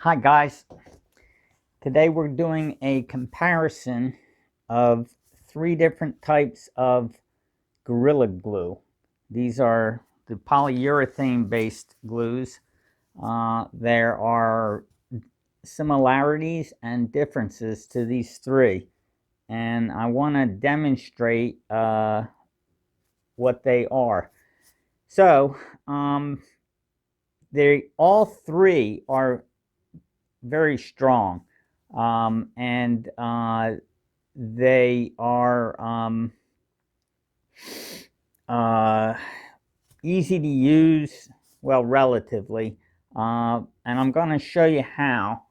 Hi guys, today we're doing a comparison of three different types of Gorilla Glue. These are the polyurethane-based glues. There are similarities and differences to these three, and I want to demonstrate what they are. So, they all three are very strong, and they are easy to use, well, relatively, and I'm going to show you how.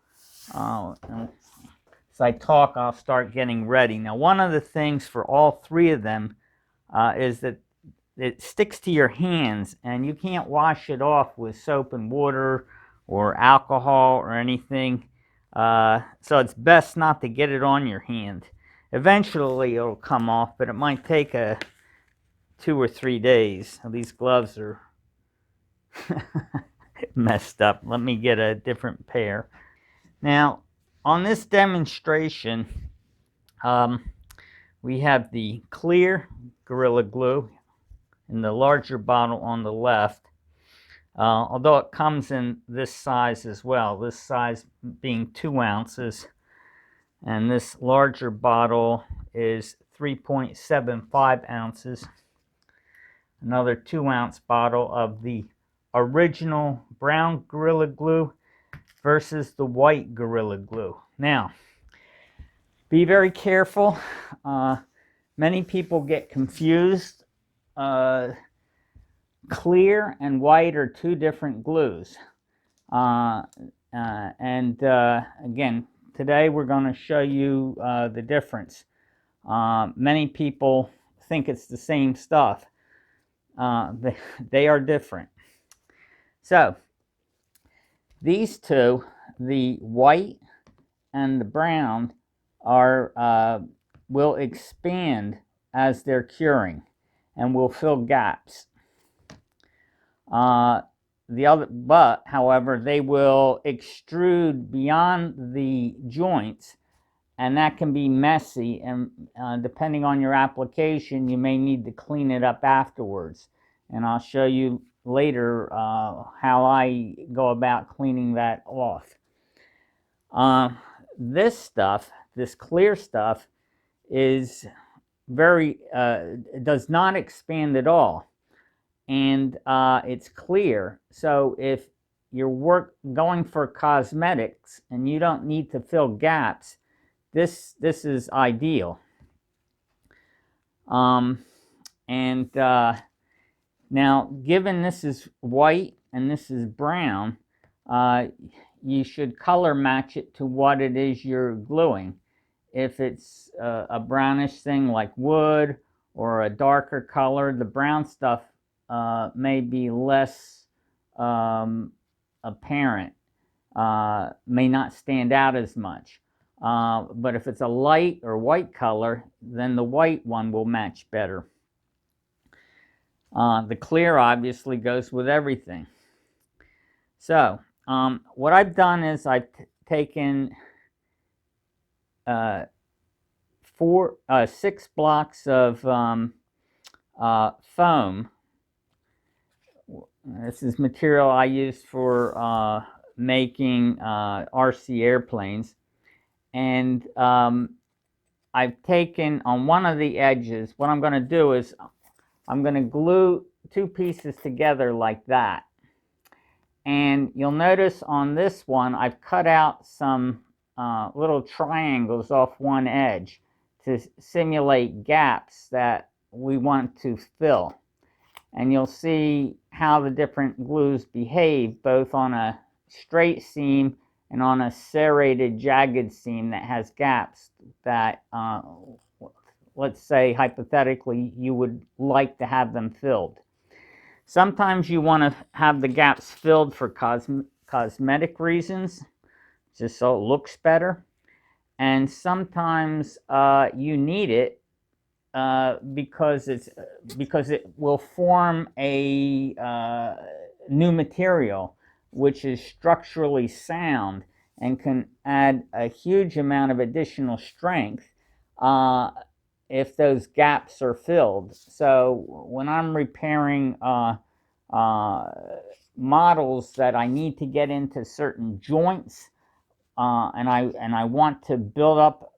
As I talk, I'll start getting ready. Now, one of the things for all three of them is that it sticks to your hands, and you can't wash it off with soap and water or alcohol or anything. So it's best not to get it on your hand. Eventually it'll come off, but it might take 2 or 3 days. These gloves are messed up. Let me get a different pair. Now, on this demonstration, we have the clear Gorilla Glue in the larger bottle on the left, although it comes in this size as well, this size being 2 ounces, and this larger bottle is 3.75 ounces. Another 2-ounce bottle of the original brown Gorilla Glue versus the white Gorilla Glue. Now, be very careful. Many people get confused. Clear and white are two different glues. Again, today we're going to show you the difference. Many people think it's the same stuff. They are different. So, these two, the white and the brown, will expand as they're curing and will fill gaps. However, they will extrude beyond the joints, and that can be messy, and depending on your application, you may need to clean it up afterwards. And I'll show you later how I go about cleaning that off. This stuff, this clear stuff, is does not expand at all. And it's clear. So if you're going for cosmetics and you don't need to fill gaps, this is ideal. Now, given this is white and this is brown, you should color match it to what it is you're gluing. If it's a brownish thing like wood or a darker color, the brown stuff may be less apparent, may not stand out as much. But if it's a light or white color, then the white one will match better. The clear obviously goes with everything. So, what I've done is I've taken 6 blocks of foam. This is material I use for making RC airplanes. And I've taken on one of the edges, what I'm going to do is I'm going to glue 2 pieces together like that. And you'll notice on this one, I've cut out some little triangles off one edge to simulate gaps that we want to fill. And you'll see how the different glues behave both on a straight seam and on a serrated jagged seam that has gaps that, let's say hypothetically, you would like to have them filled. Sometimes you want to have the gaps filled for cosmetic reasons, just so it looks better. And sometimes you need it because it will form a new material which is structurally sound and can add a huge amount of additional strength if those gaps are filled. So when I'm repairing models that I need to get into certain joints, and I want to build up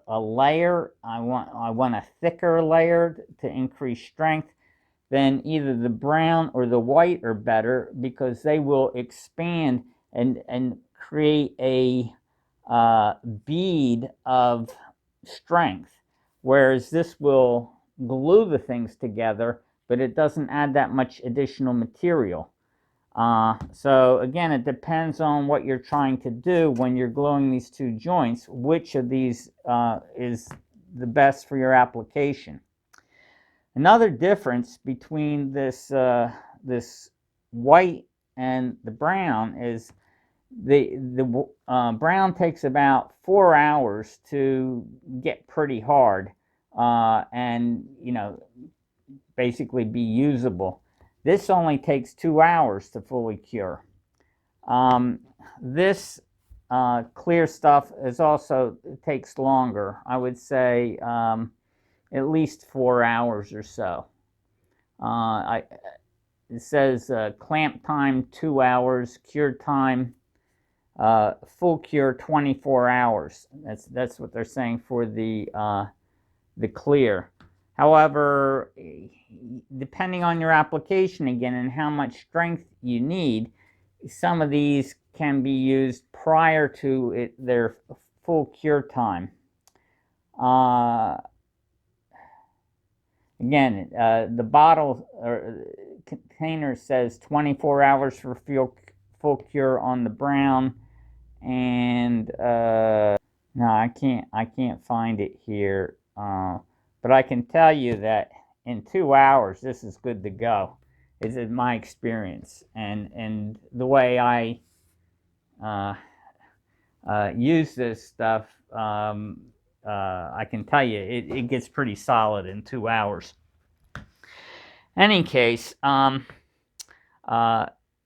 a layer, I want a thicker layer to increase strength, then either the brown or the white are better, because they will expand and create a bead of strength, whereas this will glue the things together, but it doesn't add that much additional material. So again, it depends on what you're trying to do when you're gluing these two joints, which of these is the best for your application. Another difference between this white and the brown is the brown takes about 4 hours to get pretty hard, and basically be usable. This only takes 2 hours to fully cure. This clear stuff takes longer. I would say at least 4 hours or so. It says clamp time 2 hours, cure time, full cure 24 hours. That's what they're saying for the clear. However, depending on your application again and how much strength you need, some of these can be used prior to their full cure time. Again, the bottle or container says 24 hours for full cure on the brown, and no, I can't find it here. But I can tell you that in 2 hours, this is good to go. Is in my experience, and the way I use this stuff, I can tell you it gets pretty solid in 2 hours. Any case,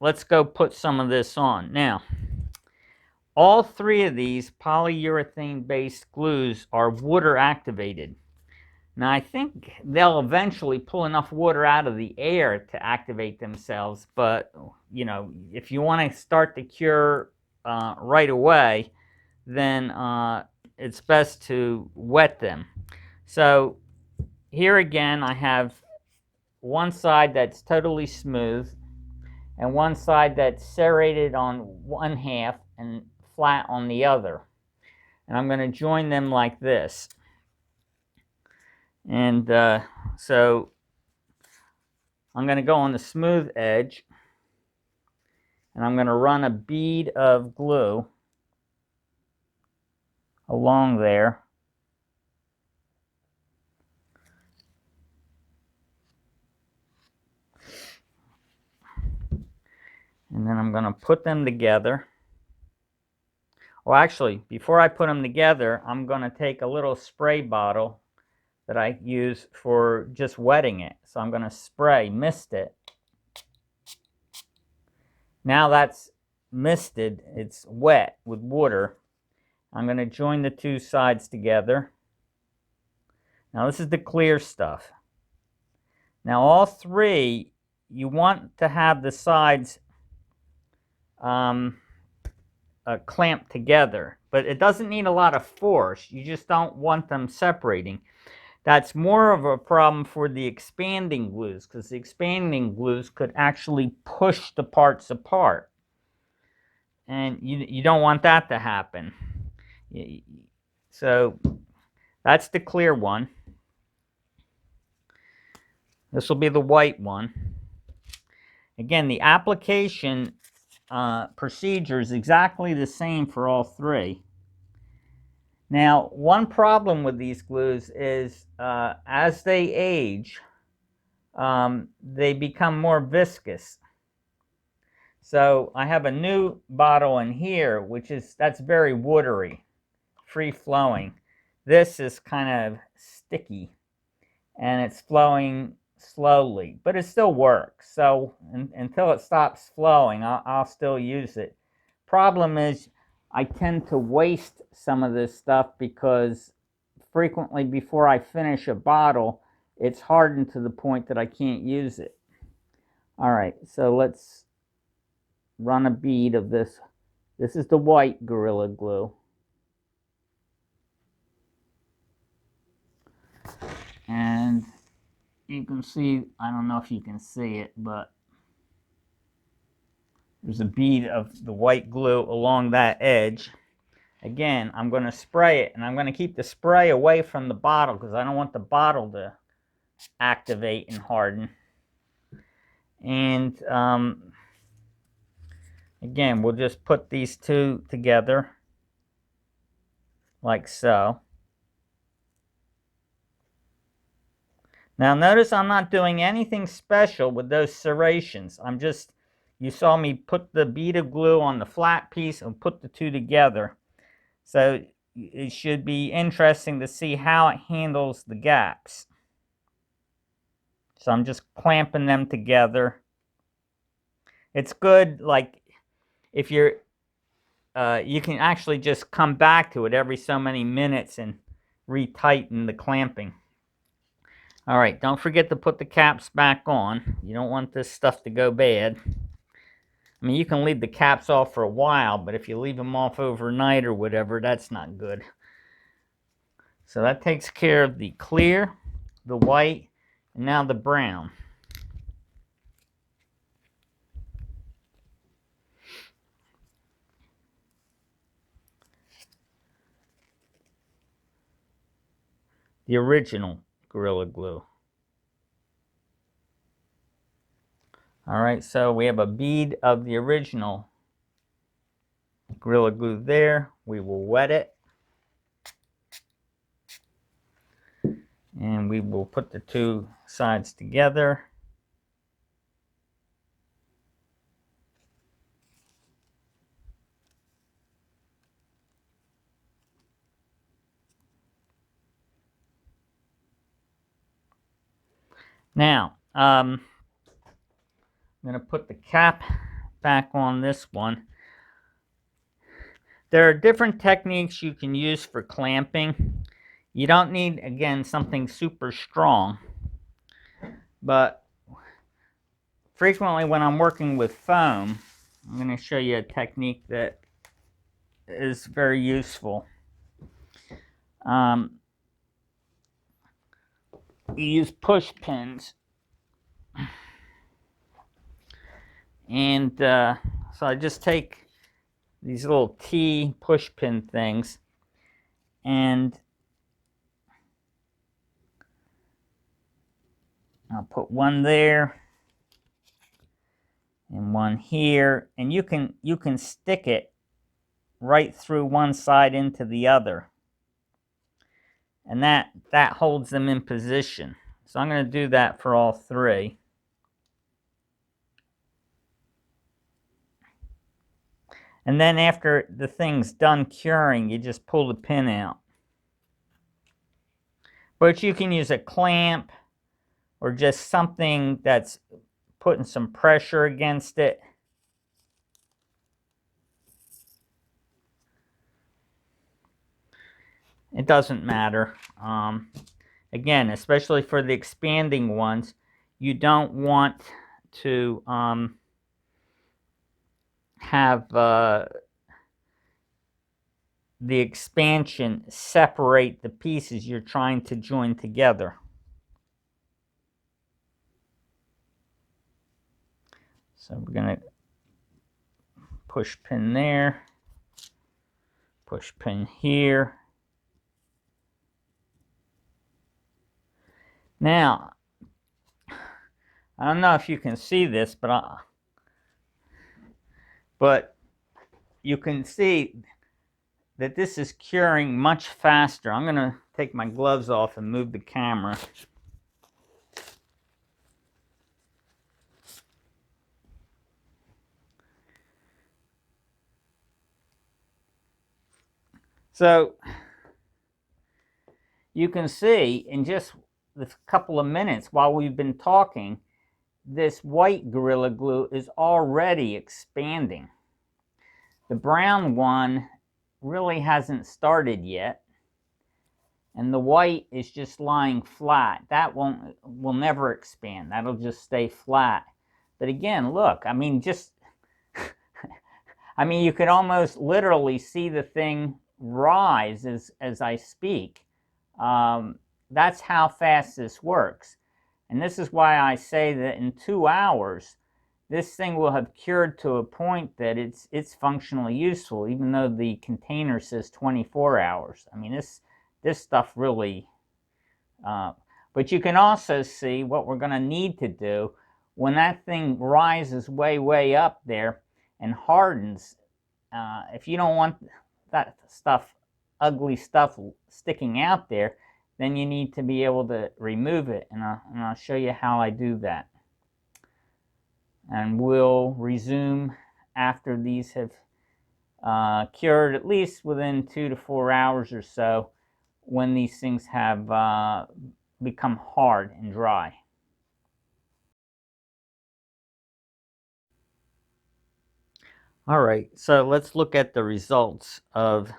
let's go put some of this on. Now, all three of these polyurethane-based glues are water activated. Now, I think they'll eventually pull enough water out of the air to activate themselves, but, if you want to start the cure right away, then it's best to wet them. So here again, I have one side that's totally smooth and one side that's serrated on one half and flat on the other. And I'm going to join them like this. And so I'm going to go on the smooth edge, and I'm going to run a bead of glue along there. And then I'm going to put them together. Well, actually, before I put them together, I'm going to take a little spray bottle that I use for just wetting it. So I'm going to spray, mist it. Now that's misted, it's wet with water. I'm going to join the two sides together. Now this is the clear stuff. Now all three, you want to have the sides clamped together, but it doesn't need a lot of force. You just don't want them separating. That's more of a problem for the expanding glues, because the expanding glues could actually push the parts apart. And you don't want that to happen. So that's the clear one. This will be the white one. Again, the application procedure is exactly the same for all three. Now, one problem with these glues is as they age, they become more viscous. So I have a new bottle in here, that's very watery, free-flowing. This is kind of sticky, and it's flowing slowly, but it still works. So until it stops flowing, I'll still use it. Problem is, I tend to waste some of this stuff because frequently before I finish a bottle, it's hardened to the point that I can't use it. All right, so let's run a bead of this. This is the white Gorilla Glue. And you can see, I don't know if you can see it, but there's a bead of the white glue along that edge. Again, I'm going to spray it, and I'm going to keep the spray away from the bottle because I don't want the bottle to activate and harden. And again, we'll just put these two together like so. Now notice I'm not doing anything special with those serrations. I'm just, you saw me put the bead of glue on the flat piece and put the two together. So it should be interesting to see how it handles the gaps. So I'm just clamping them together. It's good, like, if you're, you can actually just come back to it every so many minutes and retighten the clamping. All right, don't forget to put the caps back on. You don't want this stuff to go bad. I mean, you can leave the caps off for a while, but if you leave them off overnight or whatever, that's not good. So that takes care of the clear, the white, and now the brown. The original Gorilla Glue. All right, so we have a bead of the original Gorilla Glue there. We will wet it. And we will put the two sides together. Now, I'm going to put the cap back on this one. There are different techniques you can use for clamping. You don't need, again, something super strong. But frequently when I'm working with foam, I'm going to show you a technique that is very useful. You use push pins. And so I just take these little T push pin things and I'll put one there and one here, and you can stick it right through one side into the other, and that holds them in position. So I'm going to do that for all three. And then after the thing's done curing, you just pull the pin out. But you can use a clamp or just something that's putting some pressure against it. It doesn't matter. Again, especially for the expanding ones, you don't want to have the expansion separate the pieces you're trying to join together. So we're going to push pin there, push pin here. Now, I don't know if you can see this, but you can see that this is curing much faster. I'm going to take my gloves off and move the camera. So you can see in just a couple of minutes while we've been talking, this white Gorilla Glue is already expanding. The brown one really hasn't started yet. And the white is just lying flat. That will never expand. That'll just stay flat. But again, look, I mean, you could almost literally see the thing rise as I speak. That's how fast this works. And this is why I say that in 2 hours, this thing will have cured to a point that it's functionally useful, even though the container says 24 hours. I mean, this stuff really, but you can also see what we're going to need to do when that thing rises way up there and hardens. If you don't want that stuff, ugly stuff sticking out there, then you need to be able to remove it, and I'll show you how I do that. And we'll resume after these have cured, at least within 2 to 4 hours or so, when these things have become hard and dry. All right, so let's look at the results of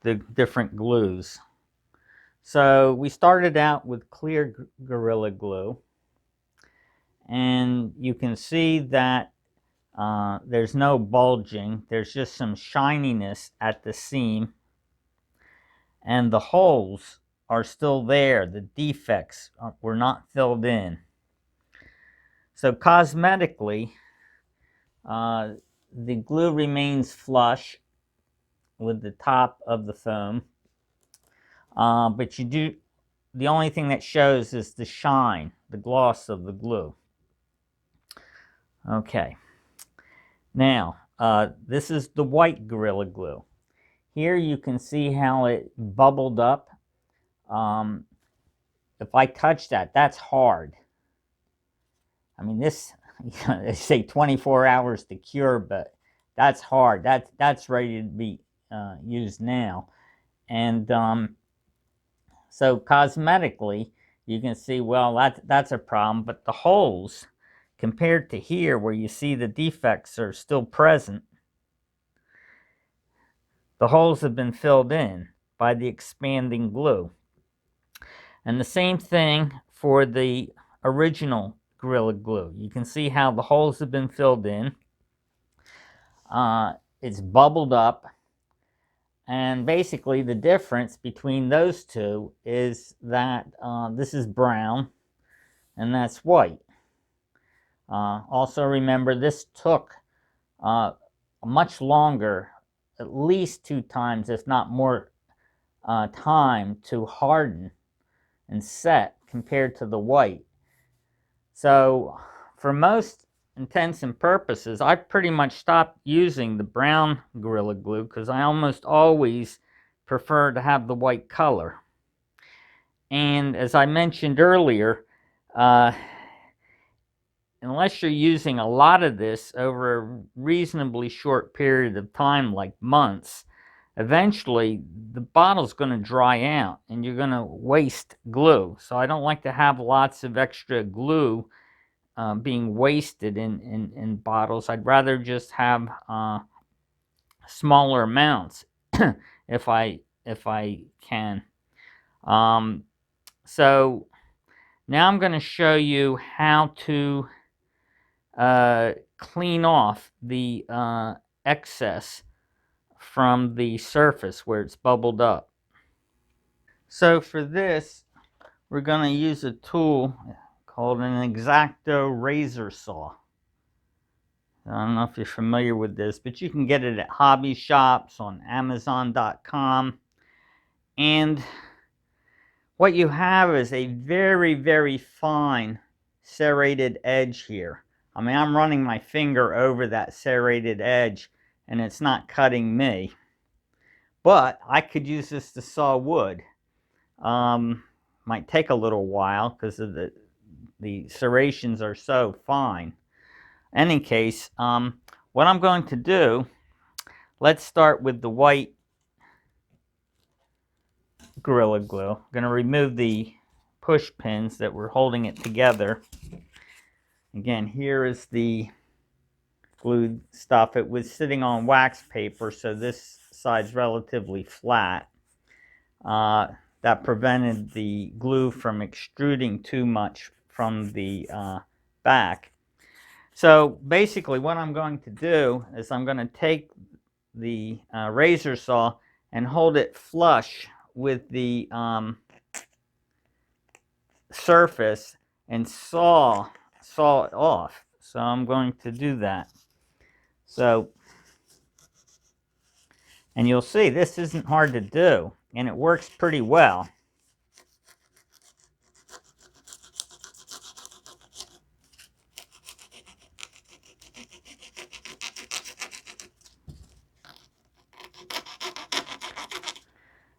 the different glues. So we started out with clear Gorilla Glue, and you can see that there's no bulging. There's just some shininess at the seam, and the holes are still there. The defects were not filled in. So cosmetically, the glue remains flush with the top of the foam, but the only thing that shows is the shine, the gloss of the glue. Okay, now this is the white Gorilla Glue. Here you can see how it bubbled up. If I touch that, that's hard. I mean, this, they say 24 hours to cure, but that's hard. That's ready to be used now. And so cosmetically, you can see, well, that's a problem. But the holes, compared to here, where you see the defects are still present, the holes have been filled in by the expanding glue. And the same thing for the original Gorilla Glue. You can see how the holes have been filled in. It's bubbled up. And basically the difference between those two is that this is brown and that's white. Also remember, this took much longer, at least 2 times, if not more, time to harden and set compared to the white. So for most intents and purposes, I've pretty much stopped using the brown Gorilla Glue because I almost always prefer to have the white color. And as I mentioned earlier, unless you're using a lot of this over a reasonably short period of time, like months, eventually the bottle's going to dry out and you're going to waste glue. So I don't like to have lots of extra glue being wasted in bottles. I'd rather just have smaller amounts if I can. So now I'm going to show you how to clean off the excess from the surface where it's bubbled up. So for this, we're going to use a tool called an X-Acto razor saw. I don't know if you're familiar with this, but you can get it at hobby shops, on Amazon.com. And what you have is a very fine serrated edge here. I mean, I'm running my finger over that serrated edge and it's not cutting me. But I could use this to saw wood. Might take a little while because of the serrations are so fine. Any case, what I'm going to do, let's start with the white Gorilla Glue. I'm going to remove the push pins that were holding it together. Again, here is the glued stuff. It was sitting on wax paper, so this side's relatively flat. That prevented the glue from extruding too much from the back. So basically what I'm going to do is I'm going to take the razor saw and hold it flush with the surface and saw it off. So I'm going to do that. So, and you'll see this isn't hard to do, and it works pretty well.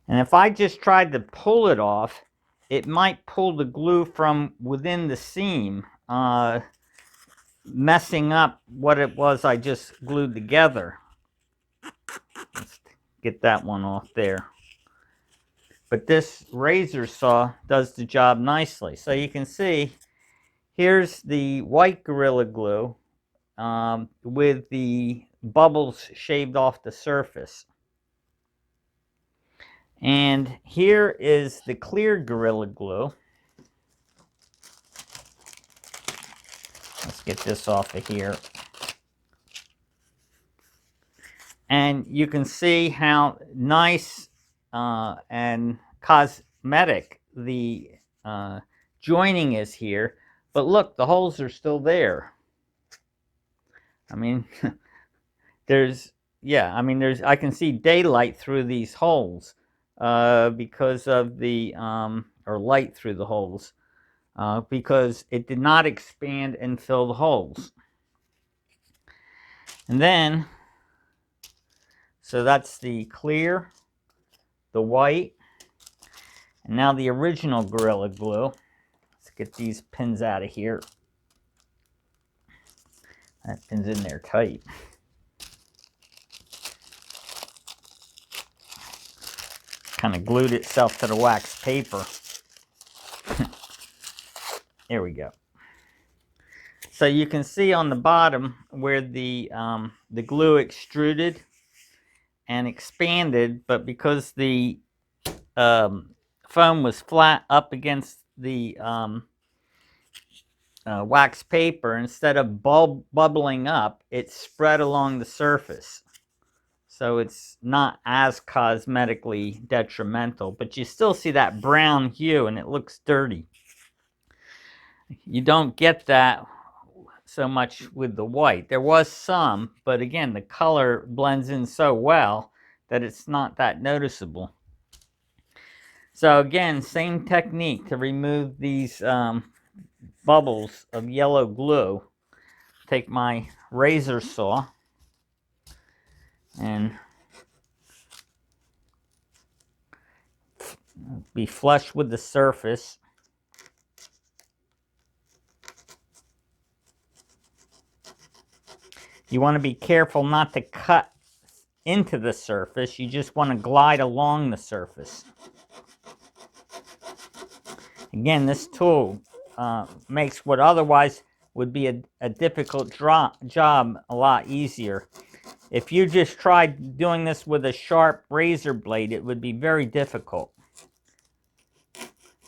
And if I just tried to pull it off, it might pull the glue from within the seam, messing up what it was I just glued together. Let's get that one off there. But this razor saw does the job nicely. So you can see, here's the white Gorilla Glue with the bubbles shaved off the surface. And here is the clear Gorilla Glue. Let's get this off of here. And you can see how nice and cosmetic the joining is here. But look, the holes are still there. I mean, I can see daylight through these holes because of the, or light through the holes, because it did not expand and fill the holes. And then, so that's the clear, the white, and now the original Gorilla Glue. Let's get these pins out of here. That pin's in there tight. Kind of glued itself to the wax paper. There we go. So you can see on the bottom where the glue extruded and expanded, but because the foam was flat up against the wax paper, instead of bubbling up, it spread along the surface. So it's not as cosmetically detrimental, but you still see that brown hue and it looks dirty. You don't get that so much with the white. There was some, but again, the color blends in so well that it's not that noticeable. So again, same technique to remove these bubbles of yellow glue. Take my razor saw and be flush with the surface. You want to be careful not to cut into the surface. You just want to glide along the surface. Again, this tool makes what otherwise would be a difficult job a lot easier. If you just tried doing this with a sharp razor blade, it would be very difficult.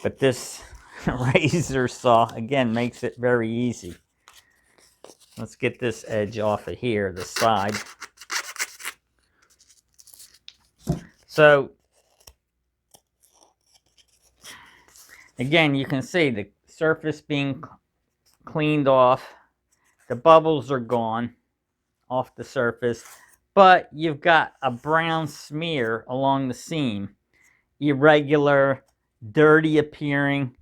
But this razor saw, again, makes it very easy. Let's get this edge off of here, the side. So, again, you can see the surface being cleaned off. The bubbles are gone off the surface, but you've got a brown smear along the seam. Irregular, dirty appearing,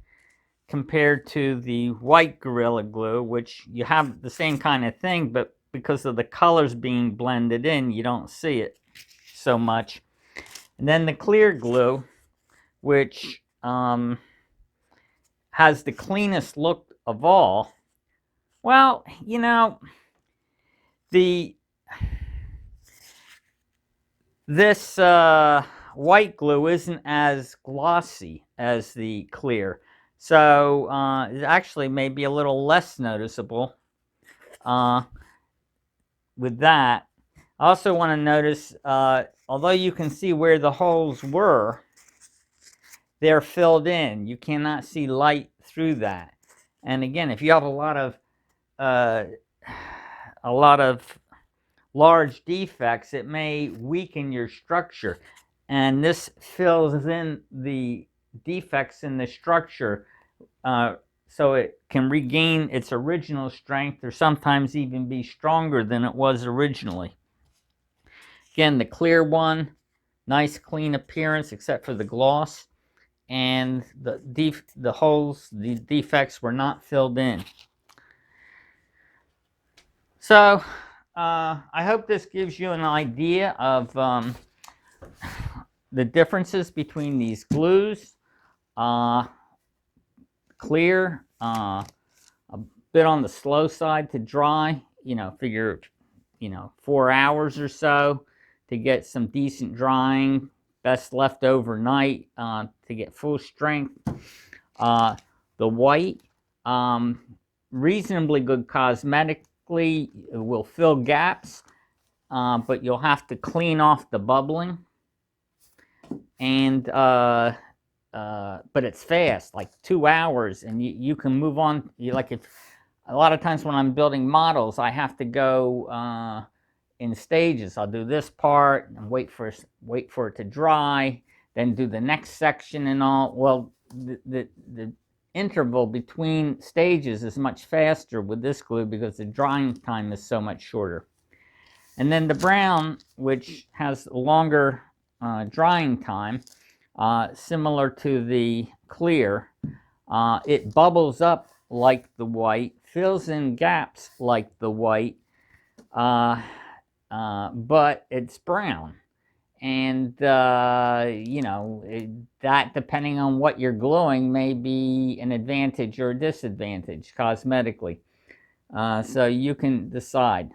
compared to the white Gorilla Glue, which you have the same kind of thing, but because of the colors being blended in, you don't see it so much. And then the clear glue, which has the cleanest look of all. Well, you know, this white glue isn't as glossy as the clear. So it actually may be a little less noticeable. with that, I also want to notice, although you can see where the holes were, they're filled in. You cannot see light through that. And again, if you have uh, a lot of large defects, it may weaken your structure. And this fills in the defects in the structure, so it can regain its original strength, or sometimes even be stronger than it was originally. Again, the clear one, nice clean appearance except for the gloss, and the holes, the defects were not filled in. So I hope this gives you an idea of the differences between these glues. Clear, a bit on the slow side to dry, figure 4 hours or so to get some decent drying. Best left overnight to get full strength. The white, reasonably good cosmetically, it will fill gaps, but you'll have to clean off the bubbling. And but it's fast, like 2 hours, and you can move on. If a lot of times when I'm building models, I have to go in stages. I'll do this part and wait for it to dry, then do the next section and all. Well, the interval between stages is much faster with this glue because the drying time is so much shorter. And then the brown, which has longer drying time, similar to the clear, it bubbles up like the white, fills in gaps like the white, but it's brown. And that, depending on what you're gluing, may be an advantage or a disadvantage cosmetically. So you can decide.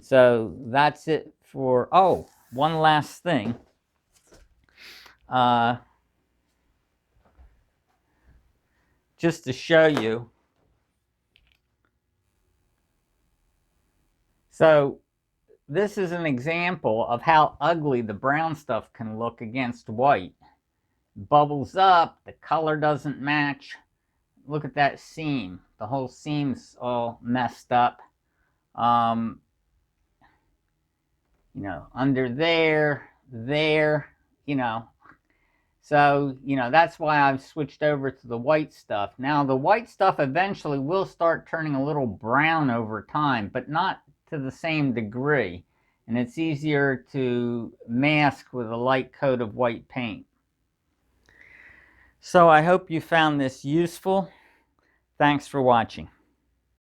So that's it for, oh, one last thing. Just to show you. So this is an example of how ugly the brown stuff can look against white. Bubbles up, the color doesn't match. Look at that seam. The whole seam's all messed up. Under there, So, that's why I've switched over to the white stuff. Now, the white stuff eventually will start turning a little brown over time, but not to the same degree. And it's easier to mask with a light coat of white paint. So I hope you found this useful. Thanks for watching.